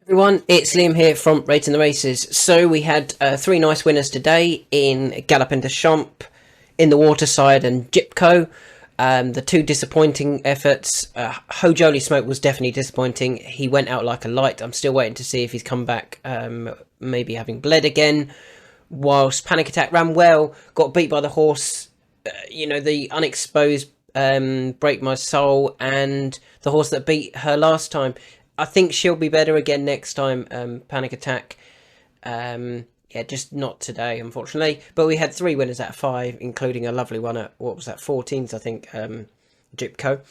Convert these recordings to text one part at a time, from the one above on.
Everyone, it's Liam here from Rating the Races. So we had three nice winners today in Gallop and Deschamps, in the Waterside and Gipco. The two disappointing efforts. Hojoli Smoke was definitely disappointing. He went out like a light. I'm still waiting to see if he's come back, maybe having bled again. Whilst Panic Attack ran well, got beat by the horse, the unexposed Break My Soul, and the horse that beat her last time. I think she'll be better again next time, Panic Attack. Yeah, just not today, unfortunately. But we had three winners out of five, including a lovely one at, 14s, I think, Gipco.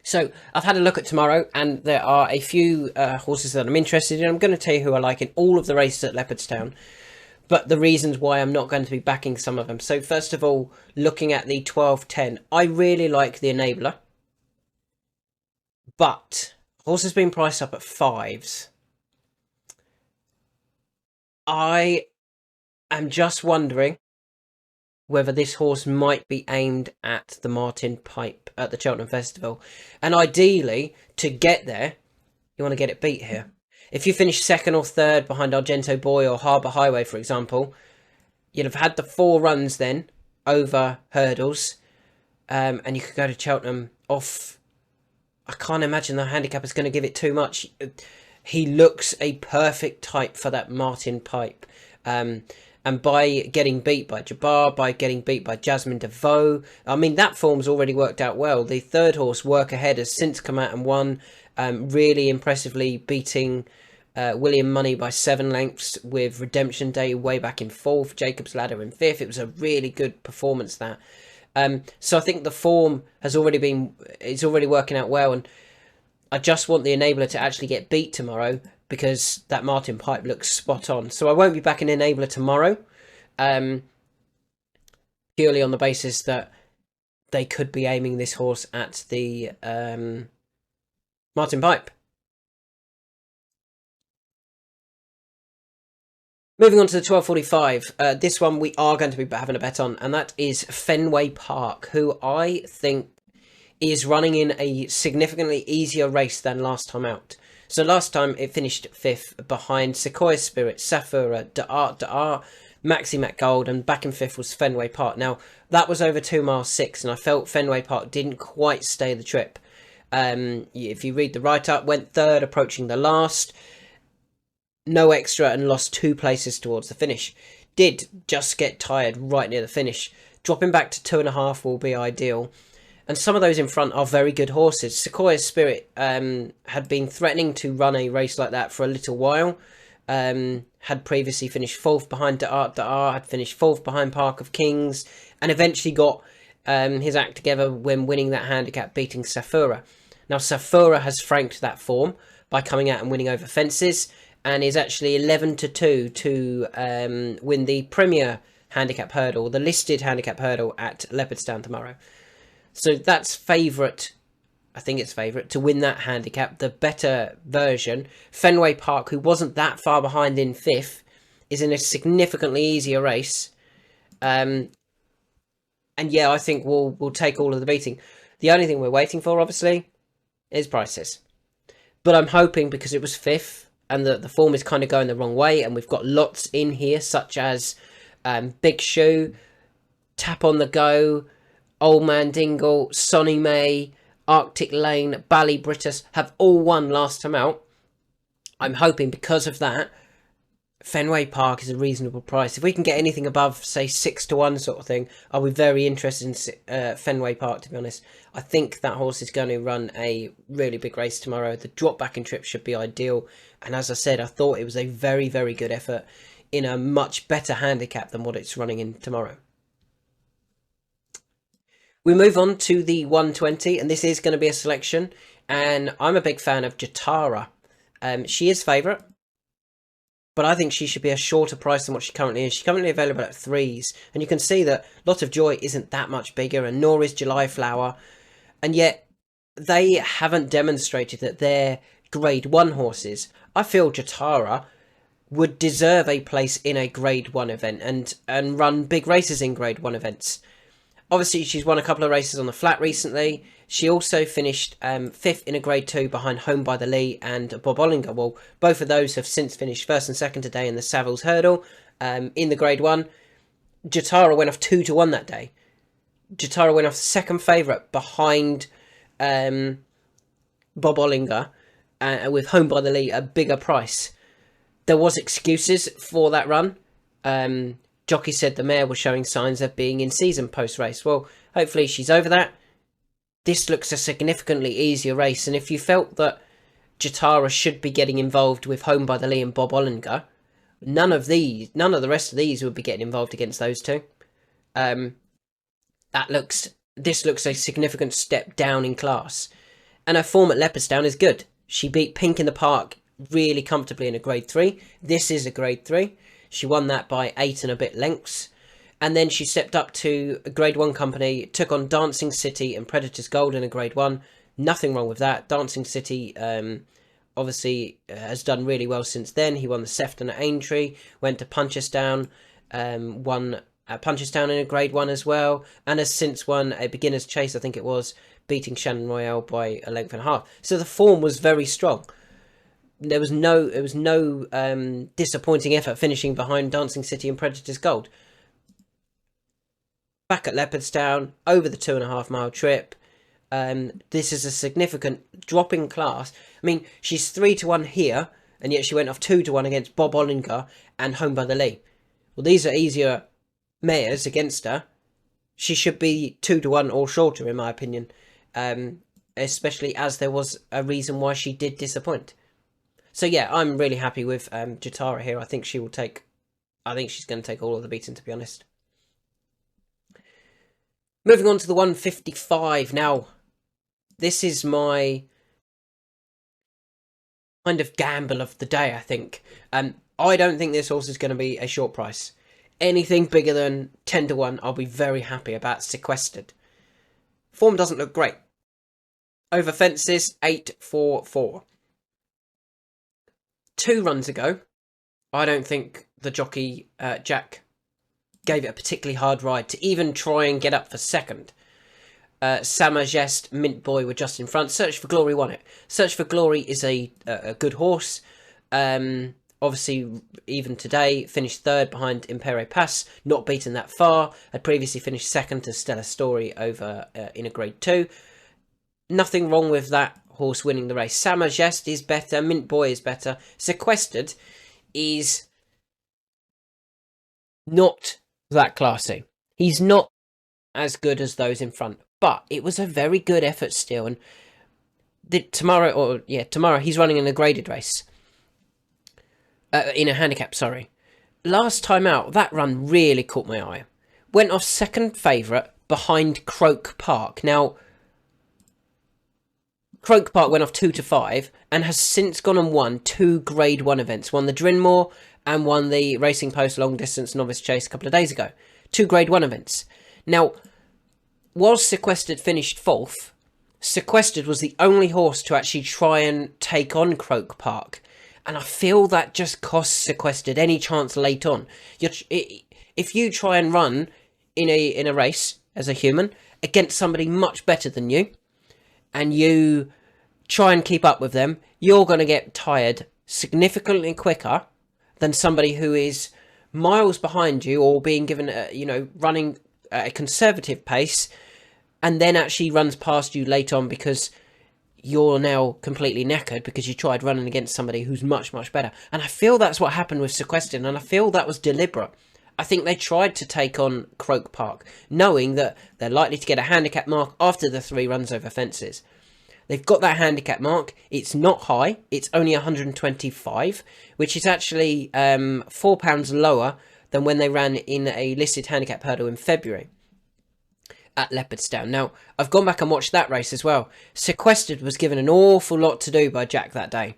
So I've had a look at tomorrow, and there are a few horses that I'm interested in. I'm going to tell you who I like in all of the races at Leopardstown, but the reasons why I'm not going to be backing some of them. So first of all, looking at the 12-10, I really like the Enabler, but horse has been priced up at fives. I am just wondering whether this horse might be aimed at the Martin Pipe at the Cheltenham Festival. And ideally, to get there, you want to get it beat here. If you finish second or third behind Argento Boy or Harbour Highway, for example, you'd have had the 4 runs then over hurdles, and you could go to Cheltenham off. I can't imagine the handicap is going to give it too much. He looks a perfect type for that Martin Pipe. And by getting beat by Jabbar, by getting beat by Jasmine DeVoe, I mean, that form's already worked out well. The third horse, Work Ahead, has since come out and won, really impressively beating William Money by 7 lengths, with Redemption Day way back in 4th, Jacob's Ladder in 5th. It was a really good performance, that. So I think the form it's already working out well, and I just want the Enabler to actually get beat tomorrow, because that Martin Pipe looks spot on. So I won't be back in Enabler tomorrow, purely on the basis that they could be aiming this horse at the Martin Pipe. Moving on to the 12:45, this one we are going to be having a bet on, and that is Fenway Park, who I think is running in a significantly easier race than last time out. So last time it finished 5th behind Sequoia Spirit, Safura, D'Art, Maxi Mac Gold, and back in 5th was Fenway Park. Now, that was over 2 miles 6, and I felt Fenway Park didn't quite stay the trip. If you read the write-up, went 3rd, approaching the last. No extra, and lost 2 places towards the finish. Did just get tired right near the finish. Dropping back to 2.5 will be ideal. And some of those in front are very good horses. Sequoia Spirit had been threatening to run a race like that for a little while. Had previously finished 4th behind D'Art, had finished 4th behind Park of Kings, and eventually got his act together when winning that handicap, beating Safura. Now, Safura has franked that form by coming out and winning over fences, and is actually 11-2 to win the Premier handicap hurdle, the listed handicap hurdle at Leopardstown tomorrow. So that's favourite, I think it's favourite, to win that handicap. The better version, Fenway Park, who wasn't that far behind in 5th, is in a significantly easier race. And yeah, I think we'll take all of the beating. The only thing we're waiting for, obviously, is prices. But I'm hoping, because it was 5th, and the form is kind of going the wrong way, and we've got lots in here, such as Big Shoe, Tap on the Go, Old Man Dingle, Sonny May, Arctic Lane, Ballybritus have all won last time out. I'm hoping, because of that, Fenway Park is a reasonable price. If we can get anything above, say, 6-1 sort of thing, I'll be very interested in Fenway Park, to be honest. I think that horse is going to run a really big race tomorrow. The drop back in trip should be ideal. And as I said, I thought it was a very, very good effort in a much better handicap than what it's running in tomorrow. We move on to the 120, and this is going to be a selection. And I'm a big fan of Jatara. She is favourite, but I think she should be a shorter price than what she currently is. She's currently available at 3s, and you can see that Lot of Joy isn't that much bigger, and nor is July Flower, and yet they haven't demonstrated that they're Grade 1 horses. I feel Jatara would deserve a place in a Grade 1 event and run big races in Grade 1 events. Obviously, she's won a couple of races on the flat recently. She also finished 5th in a Grade 2 behind Home by the Lee and Bob Ollinger. Well, both of those have since finished 1st and 2nd today in the Savills Hurdle. In the Grade 1, Jatara went off 2-1 that day. Jatara went off second favourite behind Bob Ollinger, with Home by the Lee a bigger price. There was excuses for that run. Jockey said the mare was showing signs of being in season post-race. Well, hopefully she's over that. This looks a significantly easier race, and if you felt that Jatara should be getting involved with Home by the Lee and Bob Ollinger, none of the rest of these would be getting involved against those two. This looks a significant step down in class, and her form at Leopardstown is good. She beat Pink in the Park really comfortably in a Grade 3. This is a Grade 3. She won that by 8 and a bit lengths. And then she stepped up to a Grade 1 company, took on Dancing City and Predator's Gold in a Grade 1. Nothing wrong with that. Dancing City obviously has done really well since then. He won the Sefton at Aintree, went to Punchestown, won at Punchestown in a Grade 1 as well, and has since won a Beginner's Chase, I think it was, beating Shannon Royale by a length and a half. So the form was very strong. There was no disappointing effort finishing behind Dancing City and Predator's Gold. Back at Leopardstown, over the 2.5 mile trip. This is a significant drop in class. I mean, she's 3-1 here, and yet she went off 2-1 against Bob Ollinger and Home by the Lee. Well, these are easier mares against her. She should be 2-1 or shorter, in my opinion. Especially as there was a reason why she did disappoint. So yeah, I'm really happy with Jatara here. I think she's going to take all of the beating, to be honest. Moving on to the 155. Now, this is my kind of gamble of the day, I think. I don't think this horse is going to be a short price. Anything bigger than 10-1, I'll be very happy about Sequestered. Form doesn't look great. Over fences, 8-4-4. 2 runs ago, I don't think the jockey, Jack, gave it a particularly hard ride to even try and get up for second. Samajest, Mint Boy were just in front. Search for Glory won it. Search for Glory is a good horse. Obviously, even today, finished 3rd behind Impere Pass, not beaten that far. Had previously finished 2nd to Stella Story over in a Grade 2. Nothing wrong with that horse winning the race. Samajest is better. Mint Boy is better. Sequestered is not that classy. He's not as good as those in front, but it was a very good effort still. And tomorrow he's running in a graded race, in a handicap. Sorry, last time out that run really caught my eye. Went off second favourite behind Croke Park. Now, Croke Park went off 2-5 and has since gone and won 2 Grade 1 events. Won the Drinmore and won the Racing Post Long Distance Novice Chase a couple of days ago. 2 Grade 1 events. Now, whilst Sequestered finished 4th, Sequestered was the only horse to actually try and take on Croke Park. And I feel that just costs Sequestered any chance late on. If you try and run in a race as a human against somebody much better than you, and you try and keep up with them, you're going to get tired significantly quicker than somebody who is miles behind you or being given, running at a conservative pace and then actually runs past you late on because you're now completely knackered because you tried running against somebody who's much, much better. And I feel that's what happened with Sequestered, and I feel that was deliberate. I think they tried to take on Croke Park, knowing that they're likely to get a handicap mark after the 3 runs over fences. They've got that handicap mark. It's not high. It's only 125, which is actually £4 lower than when they ran in a listed handicap hurdle in February at Leopardstown. Now, I've gone back and watched that race as well. Sequestered was given an awful lot to do by Jack that day,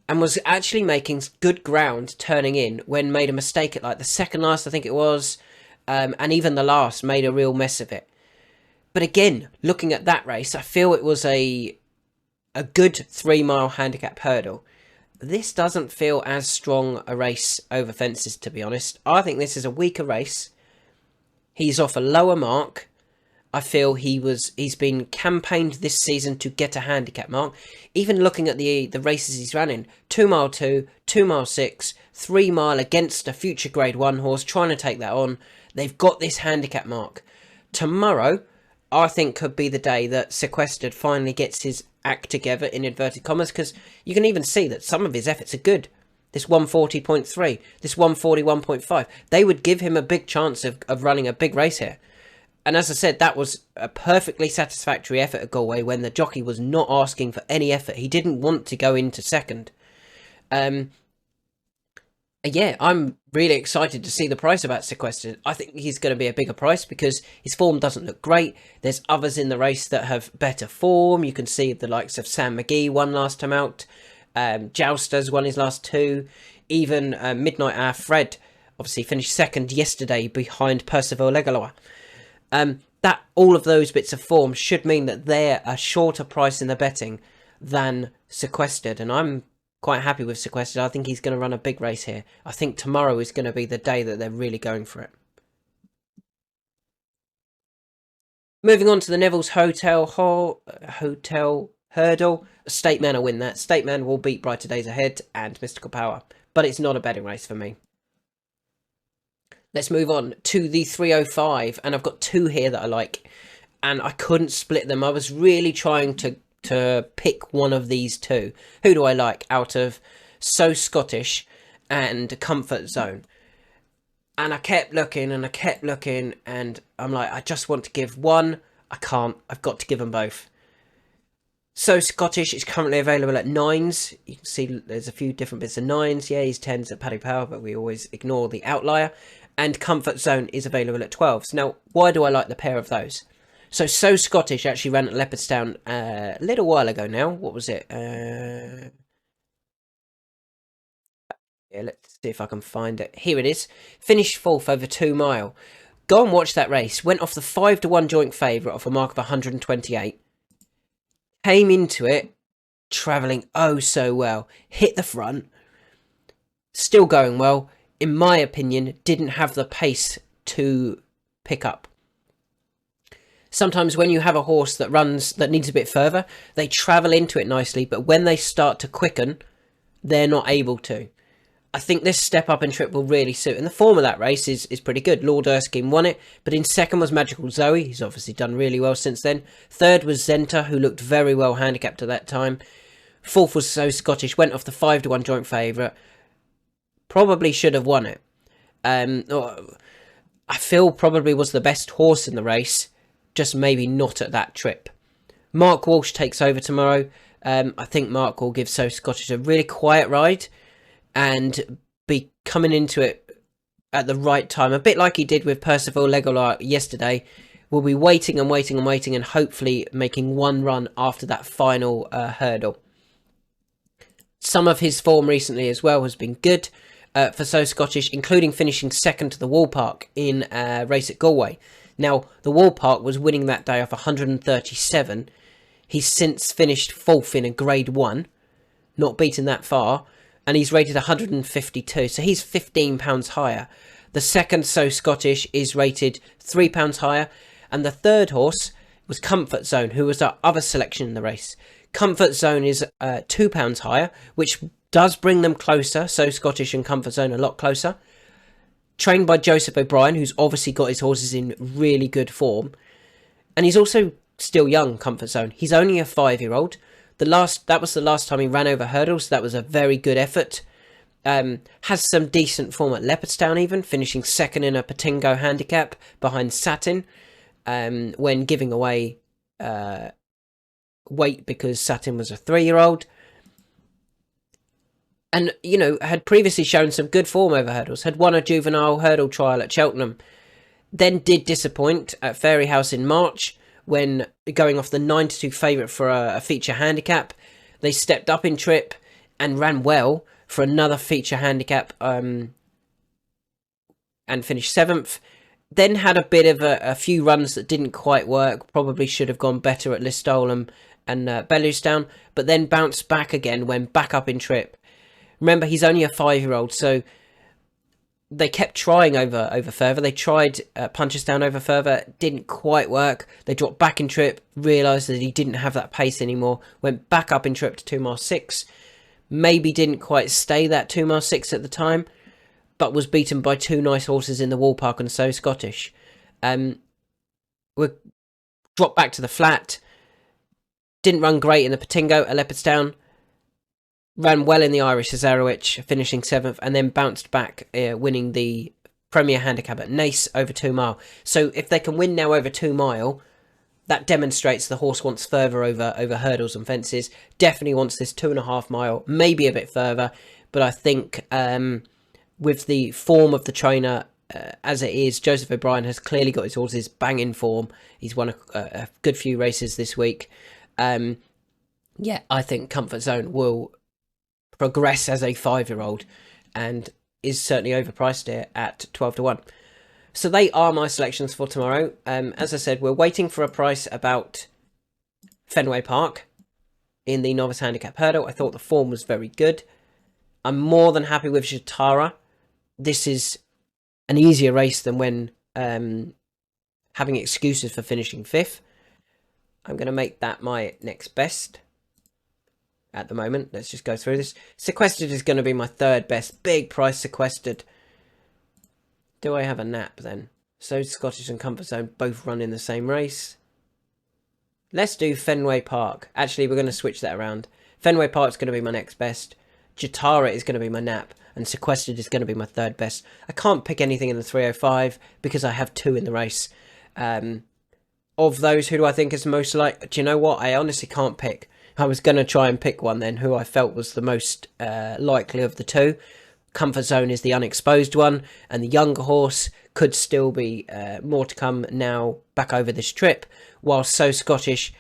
and was actually making good ground turning in when made a mistake at like the second last, I think it was, and even the last made a real mess of it. But again, looking at that race, I feel it was a good 3 mile handicap hurdle. This doesn't feel as strong a race over fences, to be honest. I think this is a weaker race. He's off a lower mark. I feel he's been campaigned this season to get a handicap mark. Even looking at the races he's running, 2 mile 2, 2 mile 6, 3 mile against a future grade 1 horse, trying to take that on. They've got this handicap mark. Tomorrow, I think, could be the day that Sequestered finally gets his act together, in inverted commas, because you can even see that some of his efforts are good. This 140.3, this 141.5, they would give him a big chance of running a big race here. And as I said, that was a perfectly satisfactory effort at Galway when the jockey was not asking for any effort. He didn't want to go into second. Yeah, I'm really excited to see the price about Sequestered. I think he's going to be a bigger price because his form doesn't look great. There's others in the race that have better form. You can see the likes of Sam McGee won last time out. Jousters won his last 2. Even Midnight Hour Fred obviously finished second yesterday behind Percival Legalois. That all of those bits of form should mean that they're a shorter price in the betting than Sequestered, and I'm quite happy with Sequestered. I think he's going to run a big race here. I think tomorrow is going to be the day that they're really going for it. Moving on to the Neville's Hotel Hurdle. State Man will win that. State Man will beat Brighter Days Ahead and Mystical Power, but it's not a betting race for me. Let's move on to the 305, and I've got 2 here that I like, and I couldn't split them. I was really trying to pick one of these 2. Who do I like out of So Scottish and Comfort Zone? And I kept looking and I kept looking, and I'm like, I just want to give one. I can't. I've got to give them both. So Scottish is currently available at 9s. You can see there's a few different bits of 9s. Yeah, he's 10s at Paddy Power, but we always ignore the outlier. And Comfort Zone is available at 12s. Now, why do I like the pair of those? So Scottish actually ran at Leopardstown a little while ago now. What was it? Yeah, let's see if I can find it. Here it is. Finished 4th over 2 mile. Go and watch that race. Went off the 5-1 joint favourite off a mark of 128. Came into it, travelling oh so well. Hit the front. Still going well. In my opinion, didn't have the pace to pick up. Sometimes when you have a horse that runs, that needs a bit further, they travel into it nicely, but when they start to quicken, they're not able to. I think this step up in trip will really suit, and the form of that race is pretty good. Lord Erskine won it, but in second was Magical Zoe. He's obviously done really well since then. Third was Zenta, who looked very well handicapped at that time. 4th was So Scottish, went off the 5-1 joint favourite. Probably should have won it. I feel probably was the best horse in the race, just maybe not at that trip. Mark Walsh takes over tomorrow. I think Mark will give So Scottish a really quiet ride and be coming into it at the right time, a bit like he did with Percival Legalois yesterday. We'll be waiting and waiting and waiting and hopefully making one run after that final hurdle. Some of his form recently as well has been good for So Scottish, including finishing second to the Wall Park in a race at Galway. Now, the Wall Park was winning that day off 137. He's since finished 4th in a Grade 1, not beaten that far, and he's rated 152, so he's £15 higher. The second So Scottish is rated £3 higher, and the third horse was Comfort Zone, who was our other selection in the race. Comfort Zone is £2 higher, which does bring them closer, So Scottish and Comfort Zone a lot closer. Trained by Joseph O'Brien, who's obviously got his horses in really good form. And he's also still young, Comfort Zone. He's only a 5-year-old. That was the last time he ran over hurdles. That was a very good effort. Has some decent form at Leopardstown even, finishing second in a Patingo handicap behind Satin, when giving away weight because Satin was a 3-year-old. And, you know, had previously shown some good form over hurdles. Had won a juvenile hurdle trial at Cheltenham. Then did disappoint at Fairy House in March when going off the 9-2 favourite for a feature handicap. They stepped up in trip and ran well for another feature handicap and finished 7th. Then had a bit of a few runs that didn't quite work. Probably should have gone better at Listowel and Bellewstown. But then bounced back again when back up in trip. Remember, he's only a 5-year-old, so they kept trying over further. They tried Punchestown over further, didn't quite work. They dropped back in trip, realised that he didn't have that pace anymore, went back up in trip to 2 mile 6. Maybe didn't quite stay that 2 mile 6 at the time, but was beaten by 2 nice horses in the Wall Park and So Scottish. We dropped back to the flat. Didn't run great in the Patingo at Leopardstown. Ran well in the Irish Cesarewitch, finishing 7th, and then bounced back, winning the Premier Handicap at Naas over 2 mile. So if they can win now over 2 mile, that demonstrates the horse wants further over hurdles and fences. Definitely wants this 2.5 mile, maybe a bit further. But I think with the form of the trainer as it is, Joseph O'Brien has clearly got his horses bang in form. He's won a good few races this week. Yeah, I think Comfort Zone will progress as a 5-year-old and is certainly overpriced here at 12 to 1. So they are my selections for tomorrow. As I said, we're waiting for a price about Fenway Park in the Novice Handicap Hurdle. I thought the form was very good. I'm more than happy with Jatara. This is an easier race than when having excuses for finishing 5th. I'm going to make that my next best at the moment. Let's just go through this. Sequestered is going to be my 3rd best. Big price Sequestered. Do I have a nap then? So Scottish and Comfort Zone both run in the same race. Let's do Fenway Park. Actually, we're going to switch that around. Fenway Park's going to be my next best. Jatara is going to be my nap. And Sequestered is going to be my 3rd best. I can't pick anything in the 305 because I have 2 in the race. Of those, who do I think is most like? Do you know what? I honestly can't pick. I was going to try and pick one then who I felt was the most likely of the 2. Comfort Zone is the unexposed one, and the younger horse could still be more to come now back over this trip, while So Scottish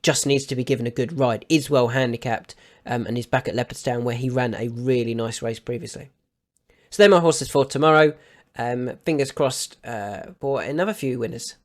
just needs to be given a good ride, is well handicapped, and is back at Leopardstown where he ran a really nice race previously. So they're my horses for tomorrow. Fingers crossed for another few winners.